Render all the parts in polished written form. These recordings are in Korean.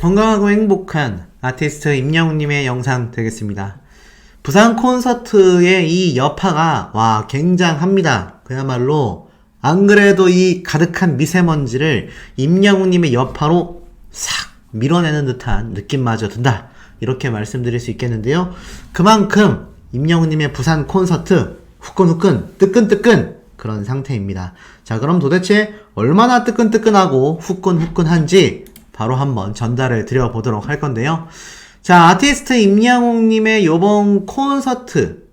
건강하고 행복한 아티스트 임영웅님의 영상 되겠습니다. 부산 콘서트의 이 여파가 굉장합니다. 그야말로 안 그래도 이 가득한 미세먼지를 임영웅님의 여파로 싹 밀어내는 듯한 느낌마저 든다. 이렇게 말씀드릴 수 있겠는데요. 그만큼 임영웅님의 부산 콘서트 후끈후끈 뜨끈뜨끈 그런 상태입니다. 자, 그럼 도대체 얼마나 뜨끈뜨끈하고 후끈후끈한지 바로 한번 전달을 드려보도록 할 건데요. 자, 아티스트 임영웅님의 요번 콘서트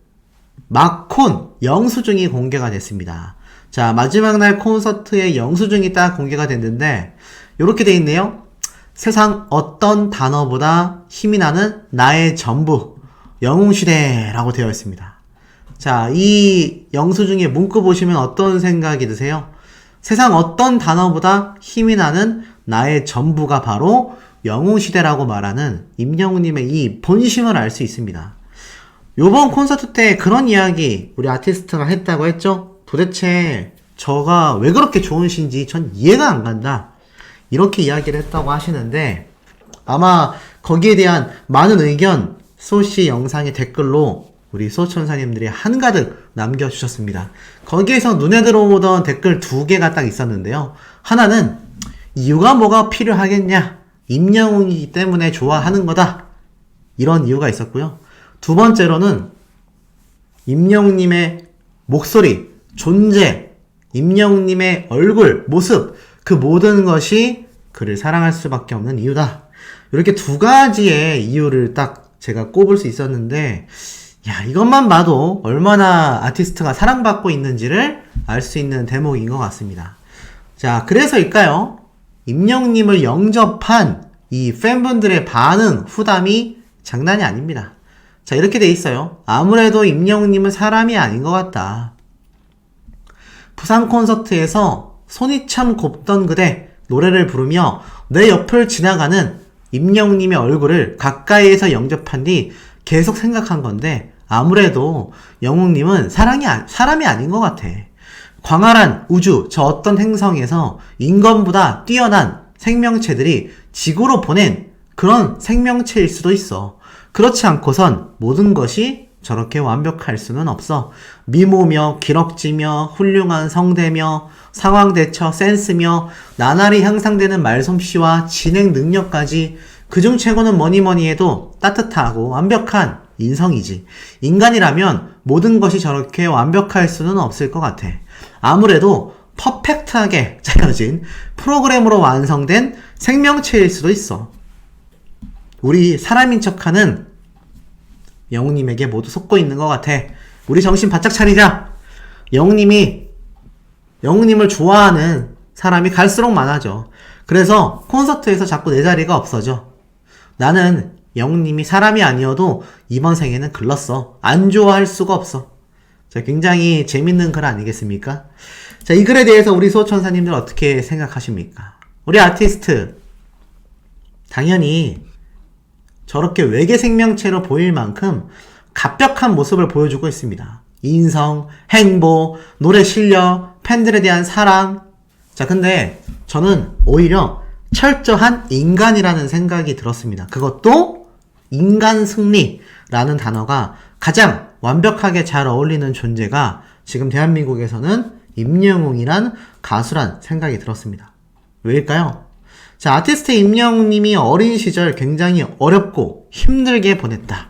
막콘 영수증이 공개가 됐습니다. 자, 마지막 날 콘서트의 영수증이 딱 공개가 됐는데 요렇게 돼 있네요. 세상 어떤 단어보다 힘이 나는 나의 전부 영웅시대라고 되어 있습니다. 자, 이 영수증의 문구 보시면 어떤 생각이 드세요? 세상 어떤 단어보다 힘이 나는 나의 전부가 바로 영웅시대라고 말하는 임영웅님의 이 본심을 알 수 있습니다. 요번 콘서트 때 그런 이야기 우리 아티스트가 했다고 했죠? 도대체 저가 왜 그렇게 좋으신지 전 이해가 안 간다. 이렇게 이야기를 했다고 하시는데 아마 거기에 대한 많은 의견 소시 영상의 댓글로 우리 소천사님들이 한가득 남겨주셨습니다. 거기에서 눈에 들어오던 댓글 2개가 딱 있었는데요. 하나는 이유가 뭐가 필요하겠냐? 임영웅이기 때문에 좋아하는 거다. 이런 이유가 있었고요. 두 번째로는 임영웅님의 목소리, 존재, 임영웅님의 얼굴, 모습, 그 모든 것이 그를 사랑할 수밖에 없는 이유다. 이렇게 2가지의 이유를 딱 제가 꼽을 수 있었는데 이것만 봐도 얼마나 아티스트가 사랑받고 있는지를 알 수 있는 대목인 것 같습니다. 자, 그래서일까요? 임영웅님을 영접한 이 팬분들의 반응, 후담이 장난이 아닙니다. 자, 이렇게 돼 있어요. 아무래도 임영웅님은 사람이 아닌 것 같다. 부산 콘서트에서 손이 참 곱던 그대 노래를 부르며 내 옆을 지나가는 임영웅님의 얼굴을 가까이에서 영접한 뒤 계속 생각한 건데 아무래도 영웅님은 사람이 아닌 것 같아. 광활한 우주 저 어떤 행성에서 인간보다 뛰어난 생명체들이 지구로 보낸 그런 생명체일 수도 있어. 그렇지 않고선 모든 것이 저렇게 완벽할 수는 없어. 미모며 기럭지며 훌륭한 성대며 상황 대처 센스며 나날이 향상되는 말솜씨와 진행 능력까지 그중 최고는 뭐니 해도 따뜻하고 완벽한 인성이지. 인간이라면 모든 것이 저렇게 완벽할 수는 없을 것 같아. 아무래도 퍼펙트하게 짜여진 프로그램으로 완성된 생명체일 수도 있어. 우리 사람인 척하는 영웅님에게 모두 속고 있는 것 같아. 우리 정신 바짝 차리자. 영웅님을 좋아하는 사람이 갈수록 많아져. 그래서 콘서트에서 자꾸 내 자리가 없어져. 나는 영웅님이 사람이 아니어도 이번 생에는 글렀어. 안 좋아할 수가 없어. 자, 굉장히 재밌는 글 아니겠습니까? 자, 이 글에 대해서 우리 수호천사님들 어떻게 생각하십니까? 우리 아티스트 당연히 저렇게 외계 생명체로 보일 만큼 갑벽한 모습을 보여주고 있습니다. 인성, 행보, 노래 실력, 팬들에 대한 사랑. 자, 근데 저는 오히려 철저한 인간이라는 생각이 들었습니다. 그것도 인간 승리라는 단어가 가장 완벽하게 잘 어울리는 존재가 지금 대한민국에서는 임영웅이란 가수란 생각이 들었습니다. 왜일까요? 자, 아티스트 임영웅님이 어린 시절 굉장히 어렵고 힘들게 보냈다.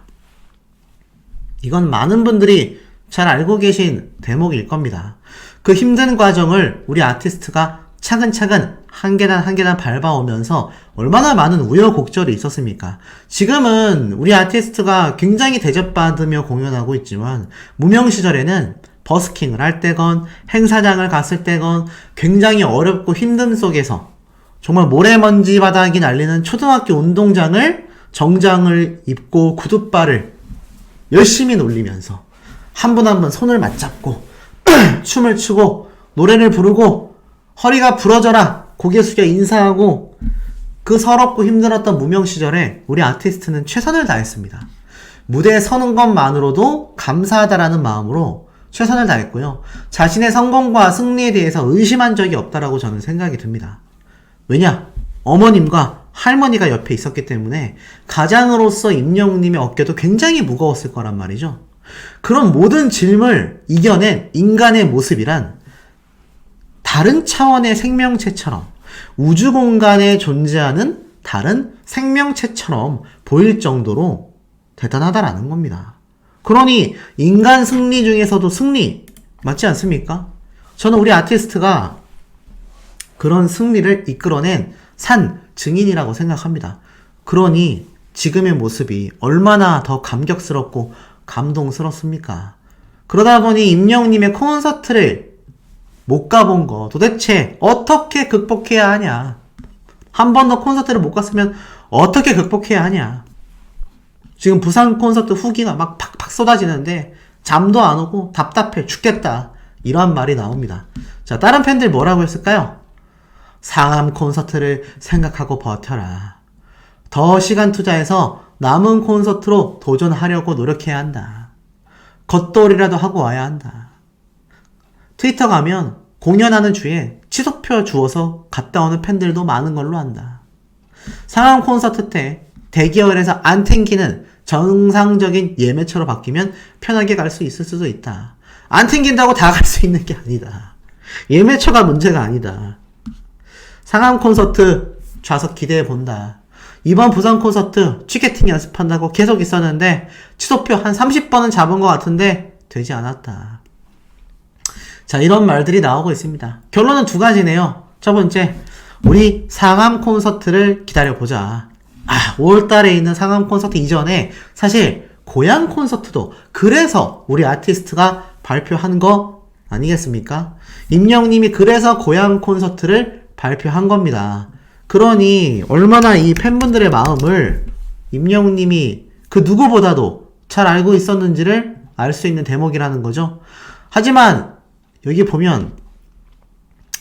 이건 많은 분들이 잘 알고 계신 대목일 겁니다. 그 힘든 과정을 우리 아티스트가 차근차근 한 계단 밟아오면서 얼마나 많은 우여곡절이 있었습니까? 지금은 우리 아티스트가 굉장히 대접받으며 공연하고 있지만 무명 시절에는 버스킹을 할 때건 행사장을 갔을 때건 굉장히 어렵고 힘듦 속에서 정말 모래먼지 바닥이 날리는 초등학교 운동장을 정장을 입고 구두발을 열심히 놀리면서 한 분 한 분 손을 맞잡고 춤을 추고 노래를 부르고 허리가 부러져라 고개 숙여 인사하고 그 서럽고 힘들었던 무명 시절에 우리 아티스트는 최선을 다했습니다. 무대에 서는 것만으로도 감사하다라는 마음으로 최선을 다했고요. 자신의 성공과 승리에 대해서 의심한 적이 없다라고 저는 생각이 듭니다. 왜냐? 어머님과 할머니가 옆에 있었기 때문에 가장으로서 임영웅님의 어깨도 굉장히 무거웠을 거란 말이죠. 그런 모든 짐을 이겨낸 인간의 모습이란 다른 차원의 생명체처럼 우주 공간에 존재하는 다른 생명체처럼 보일 정도로 대단하다라는 겁니다. 그러니 인간 승리 중에서도 승리 맞지 않습니까? 저는 우리 아티스트가 그런 승리를 이끌어낸 산 증인이라고 생각합니다. 그러니 지금의 모습이 얼마나 더 감격스럽고 감동스럽습니까? 그러다 보니 임영웅님의 콘서트를 못 가본 거 도대체 어떻게 극복해야 하냐? 한 번도 콘서트를 못 갔으면 어떻게 극복해야 하냐? 지금 부산 콘서트 후기가 막 팍팍 쏟아지는데 잠도 안 오고 답답해 죽겠다. 이런 말이 나옵니다. 자, 다른 팬들 뭐라고 했을까요? 상암 콘서트를 생각하고 버텨라. 더 시간 투자해서 남은 콘서트로 도전하려고 노력해야 한다. 겉돌이라도 하고 와야 한다. 트위터 가면 공연하는 주에 취소표 주어서 갔다 오는 팬들도 많은 걸로 안다. 상암 콘서트 때 대기열에서 안 튕기는 정상적인 예매처로 바뀌면 편하게 갈 수 있을 수도 있다. 안 튕긴다고 다 갈 수 있는 게 아니다. 예매처가 문제가 아니다. 상암 콘서트 좌석 기대해 본다. 이번 부산 콘서트 티켓팅 연습한다고 계속 있었는데 취소표 한 30번은 잡은 것 같은데 되지 않았다. 자, 이런 말들이 나오고 있습니다. 결론은 두 가지네요. 첫 번째, 우리 상암 콘서트를 기다려보자. 5월달에 있는 상암 콘서트 이전에 사실 고향 콘서트도 그래서 우리 아티스트가 발표한 거 아니겠습니까? 임영웅님이 그래서 고향 콘서트를 발표한 겁니다. 그러니 얼마나 이 팬분들의 마음을 임영웅님이 그 누구보다도 잘 알고 있었는지를 알 수 있는 대목이라는 거죠. 하지만 여기 보면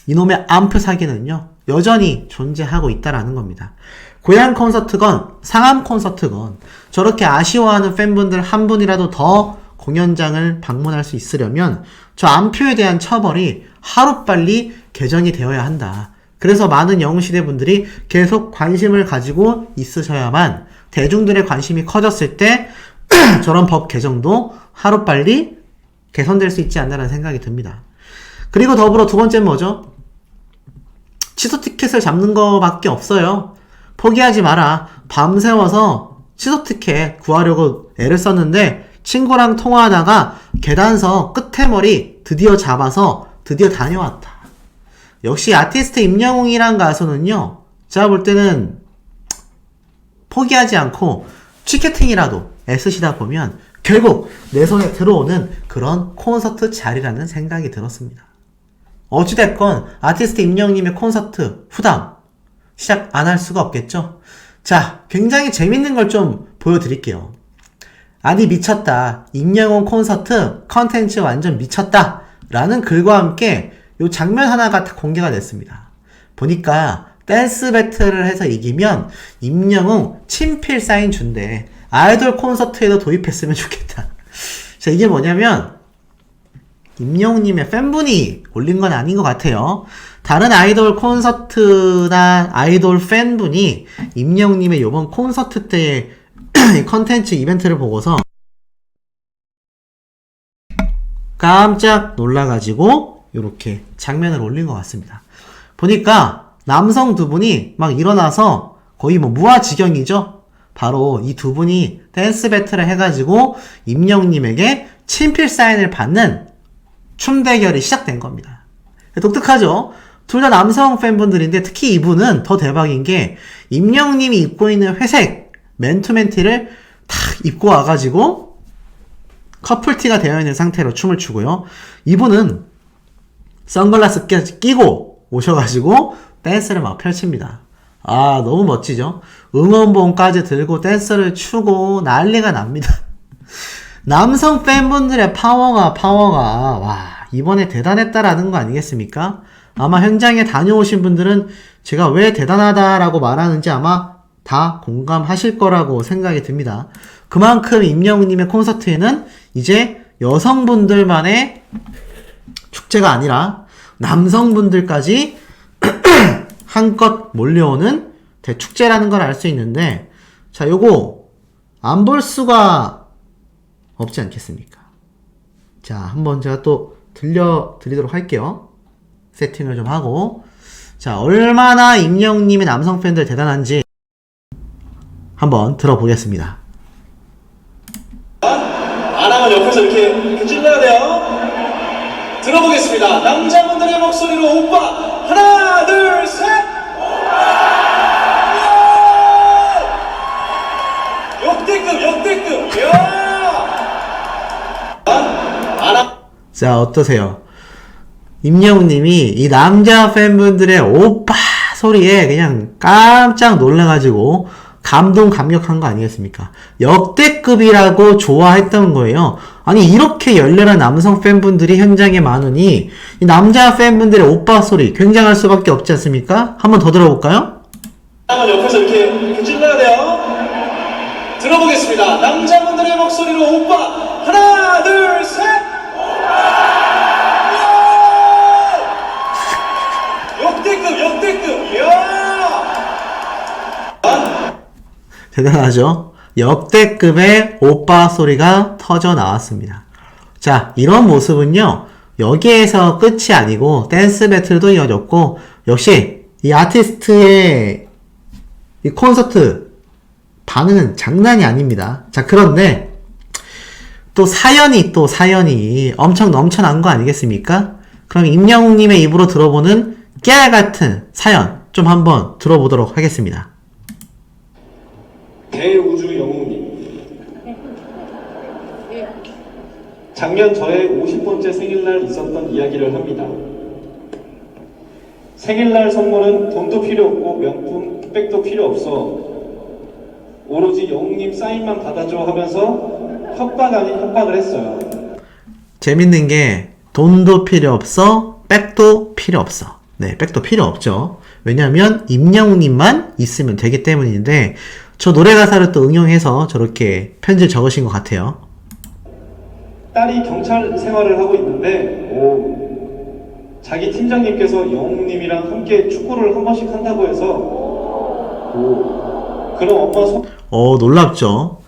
이놈의 암프 사기는요 여전히 존재하고 있다라는 겁니다. 고향 콘서트건 상암 콘서트건 저렇게 아쉬워하는 팬분들 한 분이라도 더 공연장을 방문할 수 있으려면 저 암표에 대한 처벌이 하루빨리 개정이 되어야 한다. 그래서 많은 영웅시대 분들이 계속 관심을 가지고 있으셔야만 대중들의 관심이 커졌을 때 저런 법 개정도 하루빨리 개선될 수 있지 않나라는 생각이 듭니다. 그리고 더불어 두 번째는 뭐죠? 취소 티켓을 잡는 거밖에 없어요. 포기하지 마라. 밤새워서 취소 티켓 구하려고 애를 썼는데 친구랑 통화하다가 계단서 끝에 머리 드디어 잡아서 드디어 다녀왔다. 역시 아티스트 임영웅이란 가수는요, 제가 볼 때는 포기하지 않고 티켓팅이라도 애쓰시다 보면 결국 내 손에 들어오는 그런 콘서트 자리라는 생각이 들었습니다. 어찌됐건 아티스트 임영웅님의 콘서트 후담 시작 안 할 수가 없겠죠? 자, 굉장히 재밌는 걸 좀 보여드릴게요. 아니 미쳤다. 임영웅 콘서트 컨텐츠 완전 미쳤다. 라는 글과 함께 요 장면 하나가 다 공개가 됐습니다. 보니까 댄스 배틀을 해서 이기면 임영웅 친필 사인 준대. 아이돌 콘서트에도 도입했으면 좋겠다. 자, 이게 뭐냐면 임영웅님의 팬분이 올린 건 아닌 것 같아요. 다른 아이돌 콘서트나 아이돌 팬분이 임영웅님의 요번 콘서트 때의 컨텐츠 이벤트를 보고서 깜짝 놀라가지고 요렇게 장면을 올린 것 같습니다. 보니까 남성 두 분이 막 일어나서 거의 뭐 무아지경이죠. 바로 이 두 분이 댄스 배틀을 해가지고 임영웅님에게 친필 사인을 받는 춤 대결이 시작된 겁니다. 독특하죠? 둘 다 남성 팬분들인데 특히 이분은 더 대박인 게 임영웅님이 입고 있는 회색 맨투맨 티를 탁 입고 와가지고 커플티가 되어 있는 상태로 춤을 추고요. 이분은 선글라스 끼고 오셔가지고 댄스를 막 펼칩니다. 아, 너무 멋지죠? 응원봉까지 들고 댄스를 추고 난리가 납니다. 남성 팬분들의 파워가 와, 이번에 대단했다라는 거 아니겠습니까? 아마 현장에 다녀오신 분들은 제가 왜 대단하다라고 말하는지 아마 다 공감하실 거라고 생각이 듭니다. 그만큼 임영웅님의 콘서트에는 이제 여성분들만의 축제가 아니라 남성분들까지 한껏 몰려오는 대축제라는 걸 알 수 있는데, 자, 요거 안 볼 수가 없지 않겠습니까? 자, 한번 제가 또 들려드리도록 할게요. 세팅을 좀 하고. 자, 얼마나 임영웅님의 남성 팬들 대단한지 한번 들어보겠습니다. 안 하면 옆에서 이렇게 찔러야 돼요. 들어보겠습니다. 남자분들의 목소리로 오빠 하나 둘 셋. 역대급. 자, 어떠세요? 임영웅님이 이 남자 팬분들의 오빠 소리에 그냥 깜짝 놀라가지고 감동감격한 거 아니겠습니까? 역대급이라고 좋아했던 거예요. 아니, 이렇게 열렬한 남성 팬분들이 현장에 많으니 이 남자 팬분들의 오빠 소리 굉장할 수밖에 없지 않습니까? 한번 더 들어볼까요? 한번 옆에서 이렇게 찔러야 돼요. 들어보겠습니다. 남자분들의 목소리로 오빠 하나 둘 셋. 역대급. 대단하죠? 역대급의 오빠 소리가 터져 나왔습니다. 자, 이런 모습은요, 여기에서 끝이 아니고 댄스 배틀도 이어졌고, 역시 이 아티스트의 이 콘서트 반응은 장난이 아닙니다. 자, 그런데 또 사연이 엄청 넘쳐난 거 아니겠습니까? 그럼 임영웅님의 입으로 들어보는 깨알 같은 사연 좀 한번 들어보도록 하겠습니다. 대우주 영웅님, 작년 저의 50번째 생일날 있었던 이야기를 합니다. 생일날 선물은 돈도 필요 없고 명품 백도 필요 없어. 오로지 영웅님 사인만 받아줘 하면서 협박 아닌 협박을 했어요. 재밌는 게 돈도 필요 없어, 백도 필요 없어. 네, 백도 필요 없죠. 왜냐면 임영웅님만 있으면 되기 때문인데, 저 노래 가사를 또 응용해서 저렇게 편지를 적으신 것 같아요. 딸이 경찰 생활을 하고 있는데 자기 팀장님께서 영웅님이랑 함께 축구를 한 번씩 한다고 해서 그럼 엄마 놀랍죠.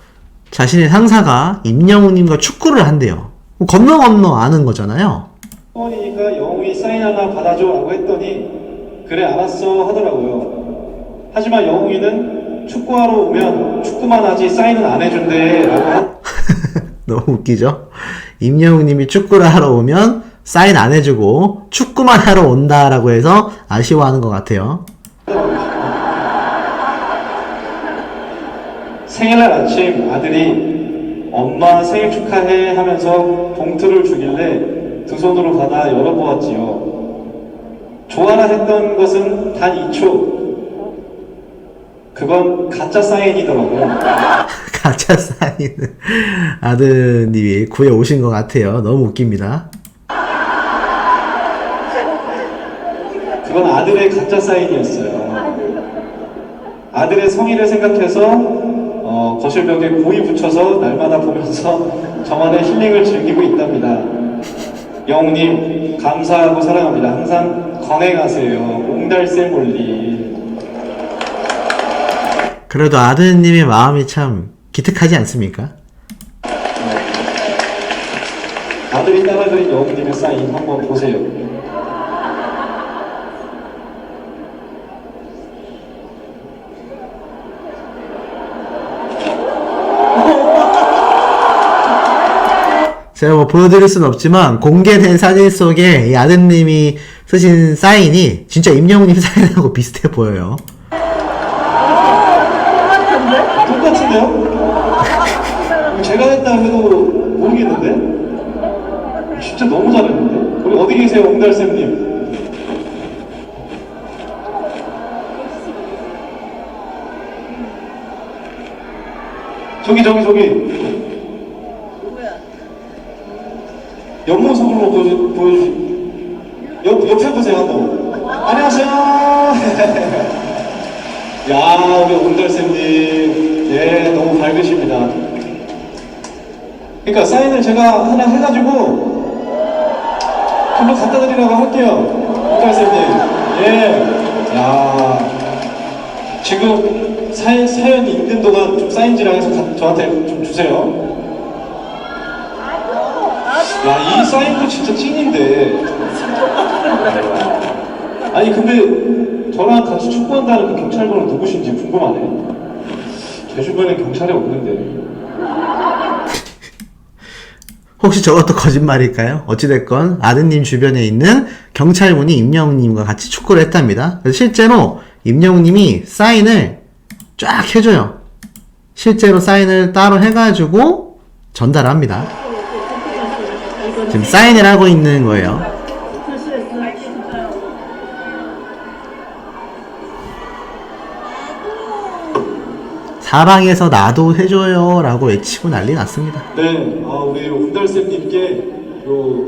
자신의 상사가 임영웅님과 축구를 한대요. 건너 아는 거잖아요. 소원이니까 영웅이 사인 하나 받아줘 라고 했더니 그래 알았어 하더라고요. 하지만 영웅이는 축구하러 오면 축구만 하지 사인은 안 해준대 라고 너무 웃기죠? 임영웅님이 축구를 하러 오면 사인 안 해주고 축구만 하러 온다라고 해서 아쉬워하는 것 같아요. 생일날 아침 아들이 엄마 생일 축하해 하면서 봉투를 주길래 두 손으로 받아 열어보았지요. 좋아라 했던 것은 단 2초. 그건 가짜 사인이더라고요. 가짜 사인은 아드님이 구해 오신 것 같아요. 너무 웃깁니다. 그건 아들의 가짜 사인이었어요. 아들의 성의를 생각해서 거실벽에 고이 붙여서 날마다 보면서 저만의 힐링을 즐기고 있답니다. 영웅님 감사하고 사랑합니다. 항상 건행하세요. 옹달샘 올리. 그래도 아드님의 마음이 참 기특하지 않습니까? 아들이 따라 그린 영웅님의 사인 한번 보세요. 제가 뭐 보여드릴 순 없지만 공개된 사진 속에 이 아드님이 쓰신 사인이 진짜 임영웅님 사인하고 비슷해 보여요. 똑같은데요? 제가 했다 해도 모르겠는데? 진짜 너무 잘했는데? 우리 어디 계세요, 옹달샘님? 저기. 옆모습으로 보여주시. 옆에 보세요, 한번. 안녕하세요. 야, 우리 옹달샘님. 예, 너무 밝으십니다. 그러니까 사인을 제가 하나 해가지고 한번 갖다 드리라고 할게요. 옹달샘님. 예. 야. 지금 사연 읽는 동안 좀 사인지랑 해서 저한테 좀 주세요. 야, 이 사인도 진짜 찐인데. 아니, 근데 저랑 같이 축구한다는 그 경찰분은 누구신지 궁금하네. 제 주변에 경찰이 없는데. 혹시 저것도 거짓말일까요? 어찌됐건 아드님 주변에 있는 경찰분이 임영웅님과 같이 축구를 했답니다. 그래서 실제로 임영웅님이 사인을 쫙 해줘요. 실제로 사인을 따로 해가지고 전달합니다. 지금 사인을 하고 있는 거예요. 사방에서 나도 해줘요 라고 외치고 난리 났습니다. 네, 우리 운달쌤님께 요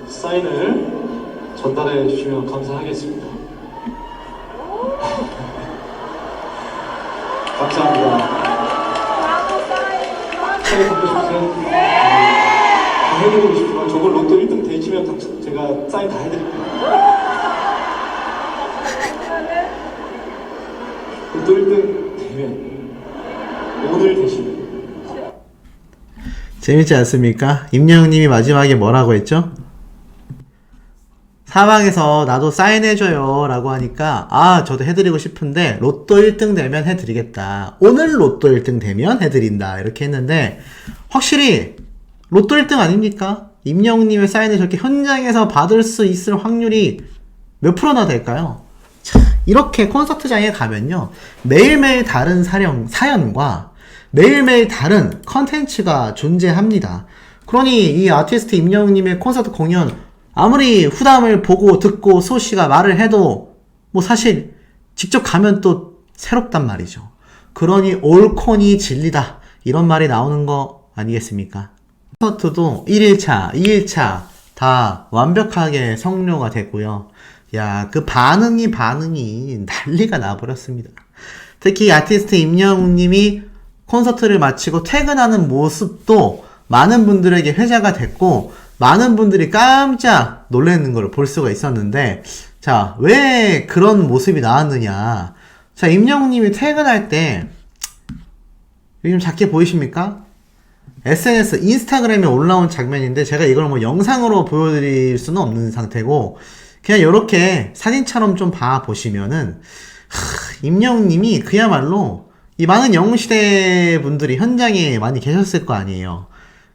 사인을 전달해 주시면 감사하겠습니다. 감사합니다. 사인 받고 싶으세요? 해드리고 싶지만 저걸 로또 1등 되시면 제가 사인 다 해드릴게요. 로또 1등 되면 오늘 되시면 재밌지 않습니까? 임영웅님이 마지막에 뭐라고 했죠? 사방에서 나도 사인해줘요 라고 하니까 저도 해드리고 싶은데 로또 1등 되면 해드리겠다. 오늘 로또 1등 되면 해드린다. 이렇게 했는데 확실히 로또 1등 아닙니까? 임영웅님의 사인을 저렇게 현장에서 받을 수 있을 확률이 몇 프로나 될까요? 자, 이렇게 콘서트장에 가면요 매일매일 다른 사연과 매일매일 다른 컨텐츠가 존재합니다. 그러니 이 아티스트 임영웅님의 콘서트 공연 아무리 후담을 보고 듣고 소씨가 말을 해도 뭐 사실 직접 가면 또 새롭단 말이죠. 그러니 올콘이 진리다 이런 말이 나오는 거 아니겠습니까? 콘서트도 1일차, 2일차 다 완벽하게 성료가 됐고요. 야, 그 반응이 난리가 나버렸습니다. 특히 아티스트 임영웅님이 콘서트를 마치고 퇴근하는 모습도 많은 분들에게 회자가 됐고 많은 분들이 깜짝 놀라는 걸 볼 수가 있었는데 자, 왜 그런 모습이 나왔느냐. 자, 임영웅님이 퇴근할 때 요즘 작게 보이십니까? SNS, 인스타그램에 올라온 장면인데 제가 이걸 뭐 영상으로 보여드릴 수는 없는 상태고 그냥 이렇게 사진처럼 좀 봐보시면은 임영웅님이 그야말로 이 많은 영웅시대 분들이 현장에 많이 계셨을 거 아니에요.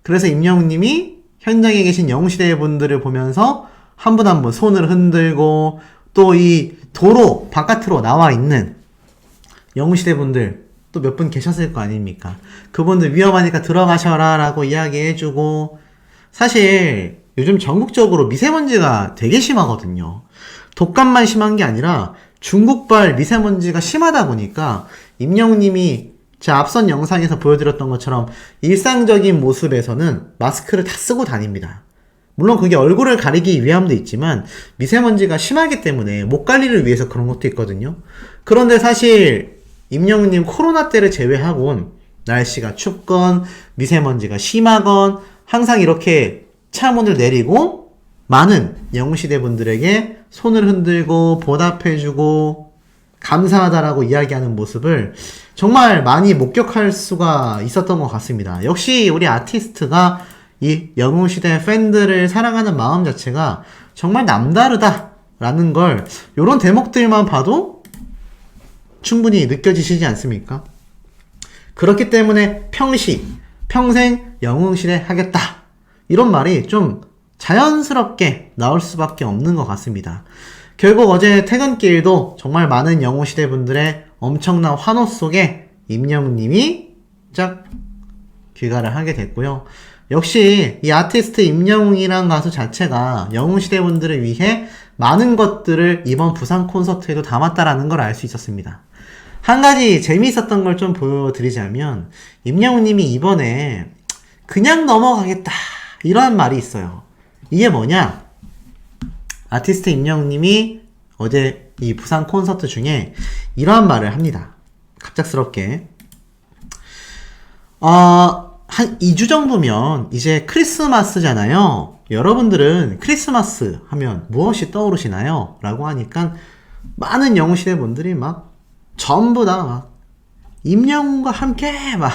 그래서 임영웅님이 현장에 계신 영웅시대 분들을 보면서 한 분 한 분 손을 흔들고 또 이 도로 바깥으로 나와 있는 영웅시대 분들 또 몇 분 계셨을 거 아닙니까? 그분들 위험하니까 들어가셔라 라고 이야기해주고 사실 요즘 전국적으로 미세먼지가 되게 심하거든요. 독감만 심한 게 아니라 중국발 미세먼지가 심하다 보니까 임영웅님이 제가 앞선 영상에서 보여드렸던 것처럼 일상적인 모습에서는 마스크를 다 쓰고 다닙니다. 물론 그게 얼굴을 가리기 위함도 있지만 미세먼지가 심하기 때문에 목 관리를 위해서 그런 것도 있거든요. 그런데 사실 임영웅님 코로나 때를 제외하곤 날씨가 춥건 미세먼지가 심하건 항상 이렇게 차문을 내리고 많은 영웅시대 분들에게 손을 흔들고 보답해주고 감사하다라고 이야기하는 모습을 정말 많이 목격할 수가 있었던 것 같습니다. 역시 우리 아티스트가 이 영웅시대 팬들을 사랑하는 마음 자체가 정말 남다르다라는 걸 이런 대목들만 봐도 충분히 느껴지시지 않습니까? 그렇기 때문에 평생 영웅시대 하겠다 이런 말이 좀 자연스럽게 나올 수밖에 없는 것 같습니다. 결국 어제 퇴근길도 정말 많은 영웅시대 분들의 엄청난 환호 속에 임영웅님이 짝 귀가를 하게 됐고요. 역시 이 아티스트 임영웅이란 가수 자체가 영웅시대 분들을 위해 많은 것들을 이번 부산 콘서트에도 담았다라는 걸 알 수 있었습니다. 한 가지 재미있었던 걸 좀 보여드리자면 임영웅님이 이번에 그냥 넘어가겠다 이런 말이 있어요. 이게 뭐냐? 아티스트 임영웅님이 어제 이 부산 콘서트 중에 이러한 말을 합니다. 갑작스럽게 한 2주 정도면 이제 크리스마스잖아요. 여러분들은 크리스마스 하면 무엇이 떠오르시나요? 라고 하니까 많은 영웅시대 분들이 막 전부 다 막 임영웅과 함께 막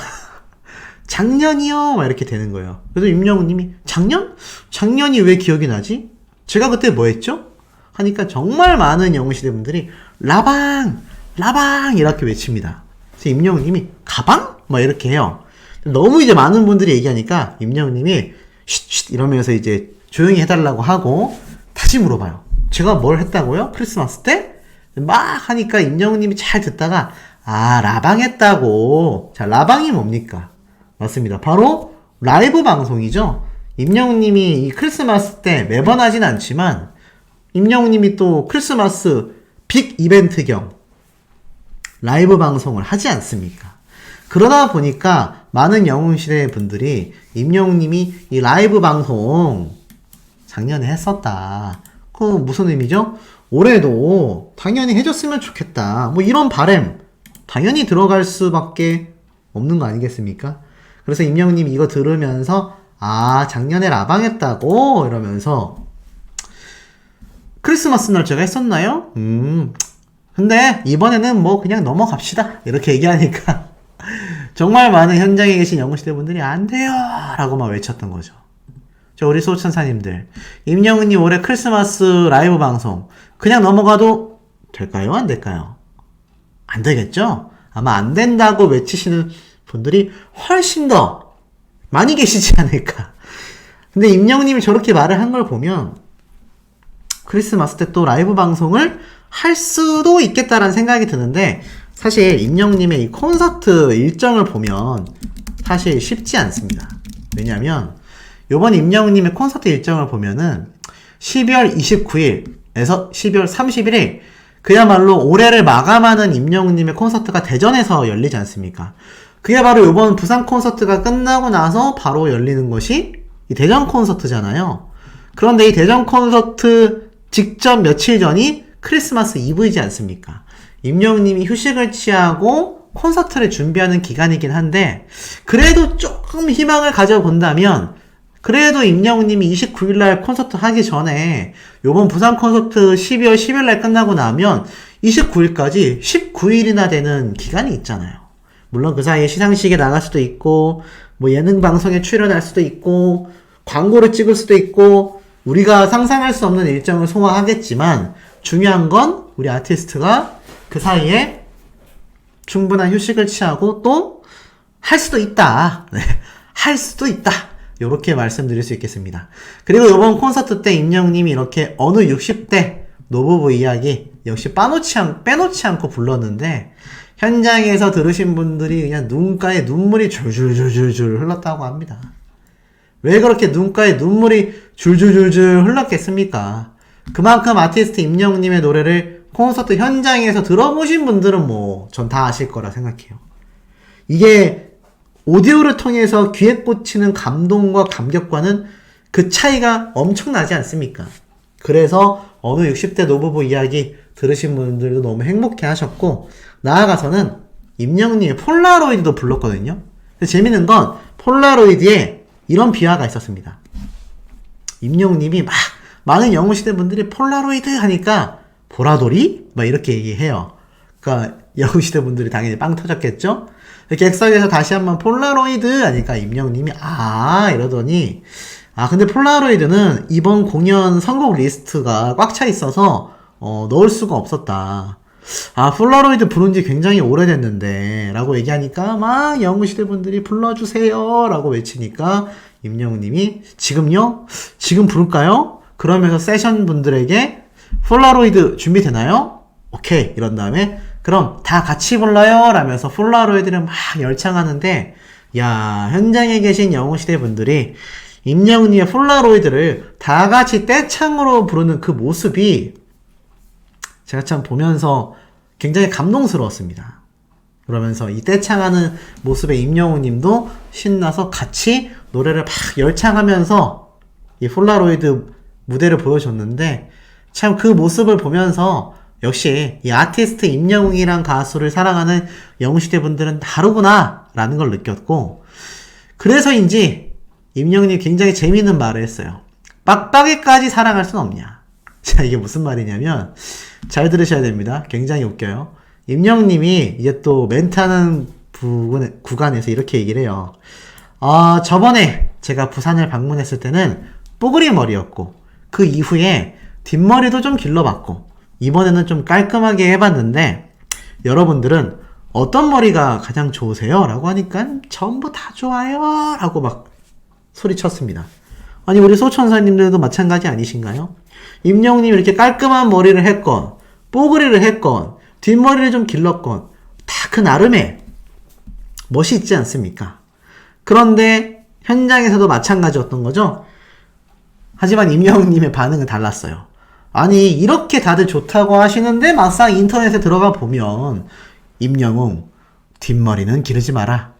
작년이요 막 이렇게 되는 거예요. 그래서 임영웅님이 작년? 작년이 왜 기억이 나지? 제가 그때 뭐 했죠? 하니까 정말 많은 영웅시대 분들이 라방 이렇게 외칩니다. 그래서 임영웅님이 가방? 막 이렇게 해요. 너무 이제 많은 분들이 얘기하니까 임영웅님이 쉿 이러면서 이제 조용히 해달라고 하고 다시 물어봐요. 제가 뭘 했다고요? 크리스마스 때? 막 하니까 임영웅님이 잘 듣다가 라방 했다고. 자, 라방이 뭡니까? 맞습니다. 바로 라이브 방송이죠. 임영웅님이 이 크리스마스 때 매번 하진 않지만 임영웅님이 또 크리스마스 빅 이벤트 겸 라이브 방송을 하지 않습니까? 그러다 보니까 많은 영웅시대 분들이 임영웅님이 이 라이브 방송 작년에 했었다. 그 무슨 의미죠? 올해도 당연히 해줬으면 좋겠다. 뭐 이런 바람 당연히 들어갈 수밖에 없는 거 아니겠습니까? 그래서 임영웅님이 이거 들으면서 작년에 라방했다고 이러면서 크리스마스 날 제가 했었나요? 근데 이번에는 뭐 그냥 넘어갑시다 이렇게 얘기하니까 정말 많은 현장에 계신 영웅시대 분들이 안 돼요 라고 막 외쳤던 거죠. 저 우리 소천사님들, 임영웅님 올해 크리스마스 라이브 방송 그냥 넘어가도 될까요? 안 될까요? 안 되겠죠? 아마 안 된다고 외치시는 분들이 훨씬 더 많이 계시지 않을까. 근데 임영웅님이 저렇게 말을 한 걸 보면 크리스마스 때 또 라이브 방송을 할 수도 있겠다라는 생각이 드는데, 사실 임영웅님의 이 콘서트 일정을 보면 사실 쉽지 않습니다. 왜냐면 요번 임영웅님의 콘서트 일정을 보면은 12월 29일에서 12월 31일 그야말로 올해를 마감하는 임영웅님의 콘서트가 대전에서 열리지 않습니까? 그게 바로 요번 부산 콘서트가 끝나고 나서 바로 열리는 것이 이 대전 콘서트잖아요. 그런데 이 대전 콘서트 직접 며칠 전이 크리스마스 이브이지 않습니까? 임영웅님이 휴식을 취하고 콘서트를 준비하는 기간이긴 한데, 그래도 조금 희망을 가져본다면 그래도 임영웅님이 29일날 콘서트 하기 전에 요번 부산 콘서트 12월 10일날 끝나고 나면 29일까지 19일이나 되는 기간이 있잖아요. 물론 그 사이에 시상식에 나갈 수도 있고 뭐 예능 방송에 출연할 수도 있고 광고를 찍을 수도 있고 우리가 상상할 수 없는 일정을 소화하겠지만, 중요한 건 우리 아티스트가 그 사이에 충분한 휴식을 취하고 또 할 수도 있다. 네, 할 수도 있다. 요렇게 말씀드릴 수 있겠습니다. 그리고 이번 콘서트 때 임영웅님이 이렇게 어느 60대 노부부 이야기 역시 빼놓지 않고 불렀는데, 현장에서 들으신 분들이 그냥 눈가에 눈물이 줄줄줄줄 흘렀다고 합니다. 왜 그렇게 눈가에 눈물이 줄줄줄줄 흘렀겠습니까? 그만큼 아티스트 임영웅님의 노래를 콘서트 현장에서 들어보신 분들은 뭐 전 다 아실 거라 생각해요. 이게 오디오를 통해서 귀에 꽂히는 감동과 감격과는 그 차이가 엄청나지 않습니까? 그래서 어느 60대 노부부 이야기 들으신 분들도 너무 행복해 하셨고, 나아가서는 임영웅님의 폴라로이드도 불렀거든요. 근데 재밌는 건 폴라로이드에 이런 비화가 있었습니다. 임영웅님이 막 많은 영웅시대 분들이 폴라로이드 하니까 보라돌이? 막 이렇게 얘기해요. 그러니까 영웅시대 분들이 당연히 빵 터졌겠죠? 객석에서 다시 한번 폴라로이드 하니까 임영웅님이 이러더니, 근데 폴라로이드는 이번 공연 선곡 리스트가 꽉 차 있어서 넣을 수가 없었다. 폴라로이드 부른 지 굉장히 오래됐는데 라고 얘기하니까 막 영웅시대 분들이 불러주세요 라고 외치니까 임영웅님이 지금요? 지금 부를까요? 그러면서 세션 분들에게 폴라로이드 준비되나요? 오케이 이런 다음에 그럼 다 같이 불러요 라면서 폴라로이드를 막 열창하는데, 야, 현장에 계신 영웅시대 분들이 임영웅님의 폴라로이드를 다 같이 떼창으로 부르는 그 모습이 제가 참 보면서 굉장히 감동스러웠습니다. 그러면서 이 떼창하는 모습에 임영웅님도 신나서 같이 노래를 막 열창하면서 이 폴라로이드 무대를 보여줬는데, 참 그 모습을 보면서 역시 이 아티스트 임영웅이란 가수를 사랑하는 영웅시대 분들은 다르구나 라는 걸 느꼈고, 그래서인지 임영웅이 굉장히 재미있는 말을 했어요. 빡빡이까지 사랑할 순 없냐. 자, 이게 무슨 말이냐면 잘 들으셔야 됩니다. 굉장히 웃겨요. 임영님이 이제 또 멘트하는 구간에서 이렇게 얘기를 해요. 저번에 제가 부산을 방문했을 때는 뽀글이 머리였고, 그 이후에 뒷머리도 좀 길러봤고, 이번에는 좀 깔끔하게 해봤는데, 여러분들은 어떤 머리가 가장 좋으세요? 라고 하니까 전부 다 좋아요! 라고 막 소리쳤습니다. 아니, 우리 소천사님들도 마찬가지 아니신가요? 임영님이 이렇게 깔끔한 머리를 했건, 뽀글이를 했건, 뒷머리를 좀 길렀건, 다 그 나름의 멋이 있지 않습니까? 그런데 현장에서도 마찬가지였던 거죠? 하지만 임영웅님의 반응은 달랐어요. 아니, 이렇게 다들 좋다고 하시는데 막상 인터넷에 들어가 보면 임영웅, 뒷머리는 기르지 마라.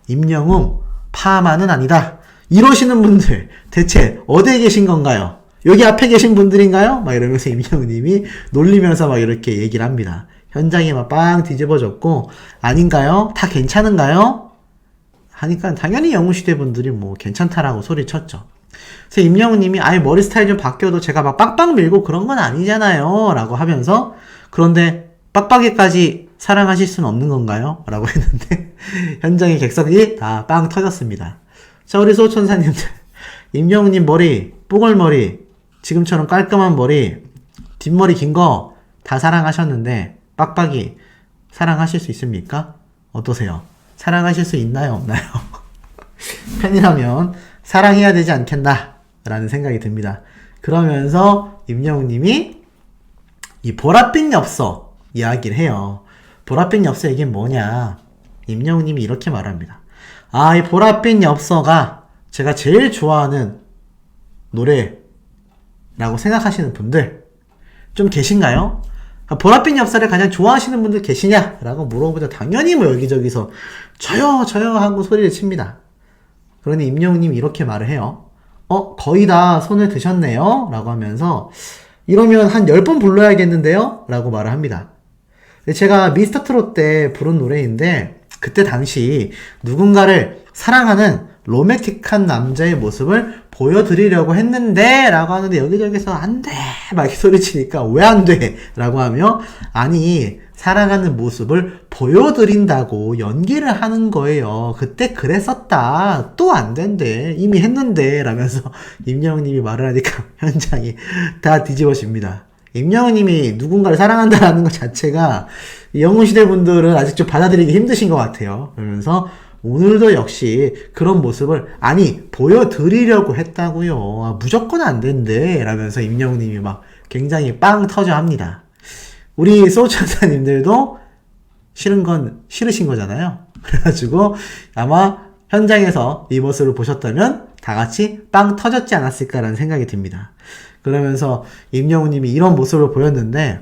임영웅, 파마는 아니다. 이러시는 분들 대체 어디에 계신 건가요? 여기 앞에 계신 분들인가요? 막 이러면서 임영웅님이 놀리면서 막 이렇게 얘기를 합니다. 현장이 막 빵 뒤집어졌고, 아닌가요? 다 괜찮은가요? 하니까 당연히 영웅시대 분들이 뭐 괜찮다라고 소리쳤죠. 그래서 임영웅님이 아예 머리 스타일 좀 바뀌어도 제가 막 빡빡 밀고 그런 건 아니잖아요 라고 하면서, 그런데 빡빡이까지 사랑하실 수는 없는 건가요? 라고 했는데 현장의 객석이 다 빵 터졌습니다. 자, 우리 소천사님들, 임영웅님 머리, 뽀글머리, 지금처럼 깔끔한 머리, 뒷머리 긴 거 다 사랑하셨는데 빡빡이 사랑하실 수 있습니까? 어떠세요? 사랑하실 수 있나요? 없나요? 팬이라면 사랑해야 되지 않겠나? 라는 생각이 듭니다. 그러면서 임영웅님이 이 보랏빛 엽서 이야기를 해요. 보랏빛 엽서 이게 뭐냐? 임영웅님이 이렇게 말합니다. 이 보랏빛 엽서가 제가 제일 좋아하는 노래라고 생각하시는 분들 좀 계신가요? 보랏빛 엽서를 가장 좋아하시는 분들 계시냐? 라고 물어보자 당연히 뭐 여기저기서 저요 하고 소리를 칩니다. 그러니 임영웅님이 이렇게 말을 해요. 거의 다 손을 드셨네요? 라고 하면서 이러면 한 10번 불러야겠는데요? 라고 말을 합니다. 제가 미스터트롯 때 부른 노래인데 그때 당시 누군가를 사랑하는 로맨틱한 남자의 모습을 보여드리려고 했는데 라고 하는데 여기저기서 안 돼! 막 이렇게 소리치니까 왜 안 돼? 라고 하며 아니 사랑하는 모습을 보여드린다고 연기를 하는 거예요. 그때 그랬었다. 또 안 된대. 이미 했는데 라면서 임영웅님이 말을 하니까 현장이 다 뒤집어집니다. 임영웅님이 누군가를 사랑한다라는 것 자체가 영웅시대 분들은 아직 좀 받아들이기 힘드신 것 같아요. 그러면서 오늘도 역시 그런 모습을 보여드리려고 했다고요. 무조건 안 된대 라면서 임영웅님이 막 굉장히 빵 터져 합니다. 우리 소천사님들도 싫은 건 싫으신 거잖아요. 그래가지고 아마 현장에서 이 모습을 보셨다면 다 같이 빵 터졌지 않았을까라는 생각이 듭니다. 그러면서 임영웅님이 이런 모습을 보였는데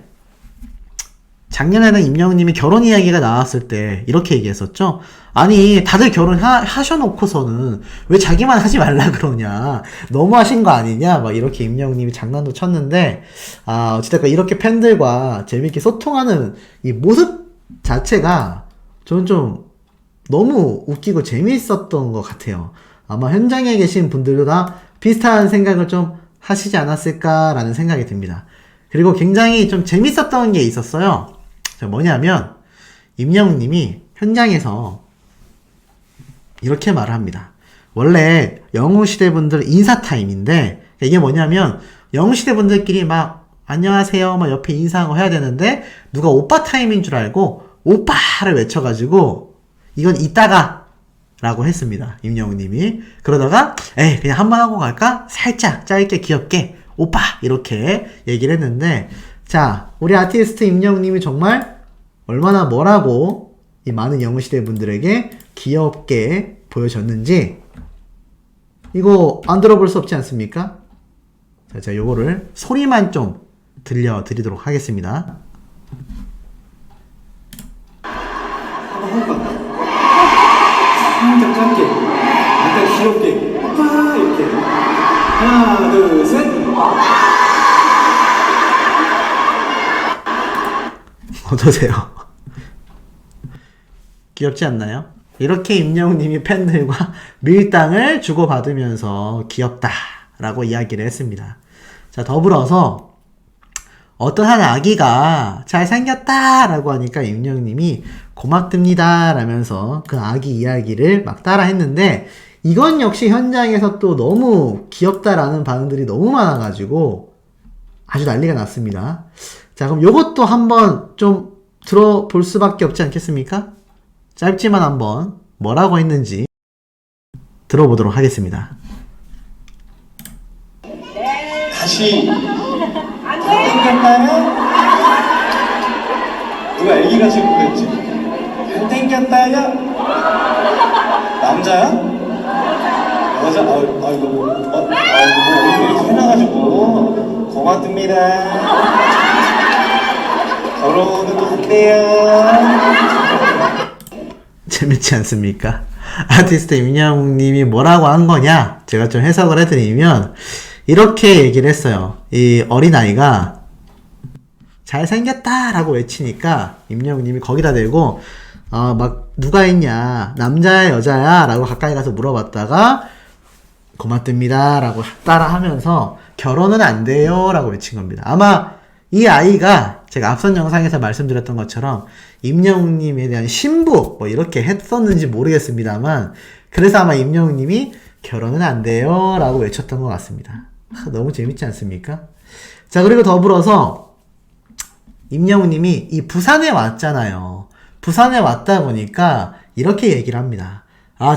작년에는 임영웅님이 결혼 이야기가 나왔을 때 이렇게 얘기했었죠. 아니 다들 결혼하셔놓고서는 왜 자기만 하지 말라 그러냐, 너무하신 거 아니냐, 막 이렇게 임영웅님이 장난도 쳤는데 어찌됐건 이렇게 팬들과 재밌게 소통하는 이 모습 자체가 저는 좀 너무 웃기고 재미있었던 것 같아요. 아마 현장에 계신 분들도 다 비슷한 생각을 좀 하시지 않았을까라는 생각이 듭니다. 그리고 굉장히 좀 재밌었던 게 있었어요. 뭐냐면 임영웅님이 현장에서 이렇게 말을 합니다. 원래 영웅시대 분들 인사 타임인데 이게 뭐냐면 영웅시대 분들끼리 막 안녕하세요 막 옆에 인사하고 해야 되는데 누가 오빠 타임인 줄 알고 오빠를 외쳐가지고 이건 이따가 라고 했습니다. 임영웅님이. 그러다가 그냥 한번 하고 갈까? 살짝 짧게 귀엽게 오빠 이렇게 얘기를 했는데, 자 우리 아티스트 임영웅님이 정말 얼마나 뭐라고 이 많은 영웅시대 분들에게 귀엽게 보여줬는지 이거 안 들어볼 수 없지 않습니까? 자 요거를 소리만 좀 들려드리도록 하겠습니다. 살짝 짧게, 약간 귀엽게, 오빠 이렇게 하나, 둘, 셋. 어떠세요? 귀엽지 않나요? 이렇게 임영웅님이 팬들과 밀당을 주고받으면서 귀엽다라고 이야기를 했습니다. 자 더불어서 어떤 한 아기가 잘생겼다 라고 하니까 임영웅님이 고맙습니다 라면서 그 아기 이야기를 막 따라 했는데, 이건 역시 현장에서 또 너무 귀엽다라는 반응들이 너무 많아가지고 아주 난리가 났습니다. 자, 그럼 요것도 한번 좀 들어볼 수밖에 없지 않겠습니까? 짧지만 한번 뭐라고 했는지 들어보도록 하겠습니다. 다시 땡겼다요? 누가 애기가 지금 그랬지? 땡겼다요? 남자야? 여자? 이거 뭐 이렇게 해놔가지고 고맙습니다. 결혼은 안 돼요. 재밌지 않습니까? 아티스트 임영웅님이 뭐라고 한 거냐? 제가 좀 해석을 해드리면 이렇게 얘기를 했어요. 이 어린아이가 잘생겼다 라고 외치니까 임영웅님이 거기다 대고 막 누가 있냐, 남자야 여자야 라고 가까이 가서 물어봤다가 고맙습니다 라고 따라 하면서 결혼은 안 돼요 라고 외친 겁니다. 아마 이 아이가 제가 앞선 영상에서 말씀드렸던 것처럼 임영웅님에 대한 신부 뭐 이렇게 했었는지 모르겠습니다만, 그래서 아마 임영웅님이 결혼은 안 돼요 라고 외쳤던 것 같습니다. 너무 재밌지 않습니까? 자, 그리고 더불어서 임영웅님이 이 부산에 왔잖아요. 부산에 왔다 보니까 이렇게 얘기를 합니다.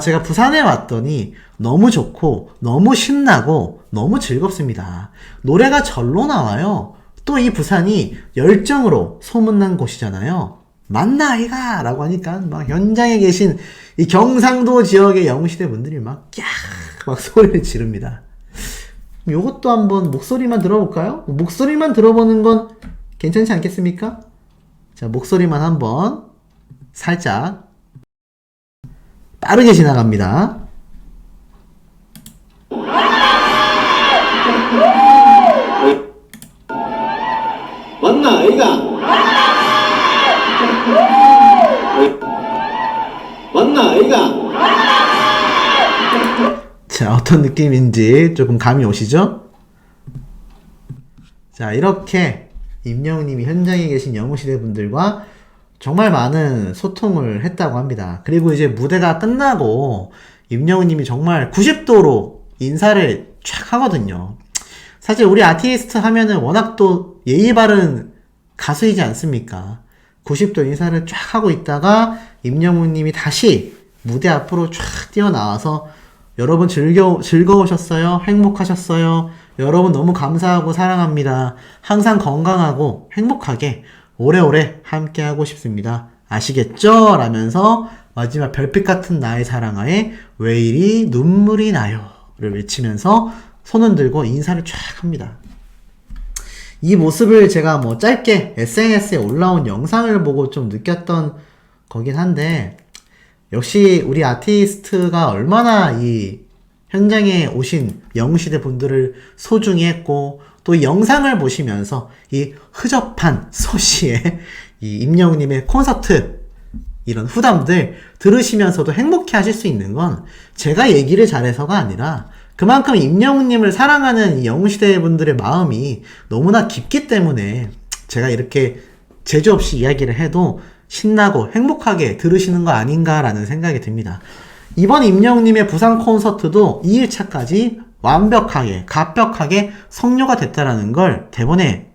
제가 부산에 왔더니 너무 좋고 너무 신나고 너무 즐겁습니다. 노래가 절로 나와요. 또 이 부산이 열정으로 소문난 곳이잖아요. 맞나 아이가? 라고 하니까 막 현장에 계신 이 경상도 지역의 영웅시대 분들이 막 소리를 지릅니다. 요것도 한번 목소리만 들어볼까요? 목소리만 들어보는 건 괜찮지 않겠습니까? 자, 목소리만 한번 살짝 빠르게 지나갑니다. 맞나 아이가? 맞나 아이가? 자, 어떤 느낌인지 조금 감이 오시죠? 자, 이렇게 임영웅님이 현장에 계신 영웅시대 분들과 정말 많은 소통을 했다고 합니다. 그리고 이제 무대가 끝나고 임영웅님이 정말 90도로 인사를 쫙 하거든요. 사실 우리 아티스트 하면은 워낙 또 예의 바른 가수이지 않습니까? 90도 인사를 쫙 하고 있다가 임영웅님이 다시 무대 앞으로 쫙 뛰어나와서 여러분 즐거우셨어요? 행복하셨어요? 여러분 너무 감사하고 사랑합니다. 항상 건강하고 행복하게 오래오래 함께하고 싶습니다. 아시겠죠? 라면서 마지막 별빛 같은 나의 사랑하에 왜 이리 눈물이 나요? 를 외치면서 손을 들고 인사를 쫙 합니다. 이 모습을 제가 뭐 짧게 SNS에 올라온 영상을 보고 좀 느꼈던 거긴 한데, 역시 우리 아티스트가 얼마나 이 현장에 오신 영웅시대 분들을 소중히 했고, 또 이 영상을 보시면서 이 흐접한 소시의 이 임영웅님의 콘서트 이런 후담들 들으시면서도 행복해 하실 수 있는 건 제가 얘기를 잘해서가 아니라 그만큼 임영웅님을 사랑하는 이 영웅시대 분들의 마음이 너무나 깊기 때문에 제가 이렇게 제주 없이 이야기를 해도 신나고 행복하게 들으시는 거 아닌가라는 생각이 듭니다. 이번 임영웅님의 부산 콘서트도 2일차까지 완벽하게, 갑벽하게 성료가 됐다라는 걸 대본에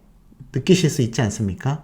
느끼실 수 있지 않습니까?